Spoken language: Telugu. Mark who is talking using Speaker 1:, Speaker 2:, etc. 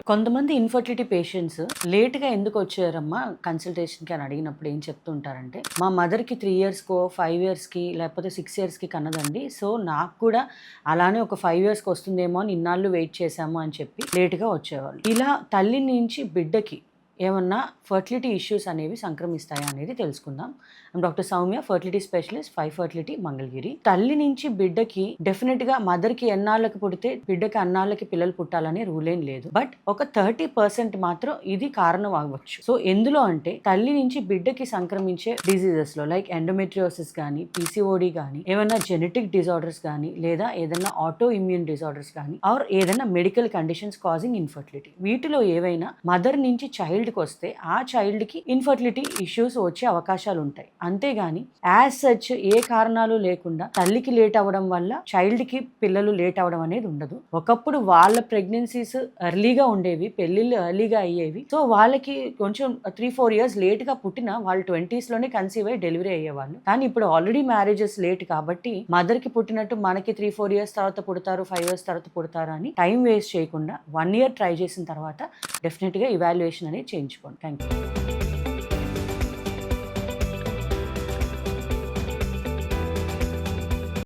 Speaker 1: కొంతమంది ఇన్ఫర్టిలిటీ పేషెంట్స్ లేట్గా ఎందుకు వచ్చారమ్మా కన్సల్టేషన్కి అని అడిగినప్పుడు ఏం చెప్తుంటారంటే, మా మదర్కి 3 ఇయర్స్కో 5 ఇయర్స్కి లేకపోతే 6 ఇయర్స్కి కన్నదండి, సో నాకు కూడా అలానే ఒక 5 ఇయర్స్కి వస్తుందేమో అని ఇన్నాళ్ళు వెయిట్ చేశాము అని చెప్పి లేట్గా వచ్చేవాళ్ళు. ఇలా తల్లి నుంచి బిడ్డకి ఏమన్నా ఫర్టిలిటీ ఇష్యూస్ అనేవి సంక్రమిస్తాయా అనేది తెలుసుకుందాం. Doctor Soumya, fertility specialist, 5 fertility, Mangalagiri. తల్లి నుంచి బిడ్డకి డెఫినెట్గా మదర్కి ఎన్నాళ్ళకి పుడితే బిడ్డకి అన్నాళ్ళకి పిల్లలు పుట్టాలనే రూల్ ఏం లేదు. బట్ ఒక 30% మాత్రం ఇది కారణం అవ్వచ్చు. సో ఎందులో అంటే తల్లి నుంచి బిడ్డకి సంక్రమించే డిజీజెస్ లో లైక్ ఎండోమెట్రియోసిస్ కానీ, పీసీఓడి కానీ, ఏమైనా జెనెటిక్ డిజార్డర్స్ కానీ, లేదా ఏదైనా ఆటో ఇమ్యూన్ డిజార్డర్స్ కానీ, ఆర్ ఏదైనా మెడికల్ కండిషన్స్ కాజింగ్ ఇన్ఫర్టిలిటీ, వీటిలో ఏవైనా మదర్ నుంచి చైల్డ్ వస్తే ఆ చైల్డ్ కి ఇన్ఫర్టిలిటీ ఇష్యూస్ వచ్చే అవకాశాలు ఉంటాయి. అంతేగాని యాజ్ సచ్ ఏ కారణాలు లేకుండా తల్లికి లేట్ అవ్వడం వల్ల చైల్డ్ కి పిల్లలు లేట్ అవ్వడం అనేది ఉండదు. ఒకప్పుడు వాళ్ళ ప్రెగ్నెన్సీస్ ఎర్లీగా ఉండేవి, పెళ్లిళ్ళు ఎర్లీగా అయ్యేవి. సో వాళ్ళకి కొంచెం 3-4 ఇయర్స్ లేట్ గా పుట్టిన వాళ్ళు 20s లోనే కన్సీవ్ అయ్యి డెలివరీ అయ్యేవాళ్ళు. కానీ ఇప్పుడు ఆల్రెడీ మ్యారేజెస్ లేట్ కాబట్టి మదర్ కి పుట్టినట్టు మనకి 3-4 ఇయర్స్ తర్వాత పుడతారు, 5 ఇయర్స్ తర్వాత పుడతారు అని టైం వేస్ట్ చేయకుండా 1 ఇయర్ ట్రై చేసిన తర్వాత డెఫినెట్ గా ఇవాల్యుయేషన్ అనేది చేయించుకోండి. Thank you.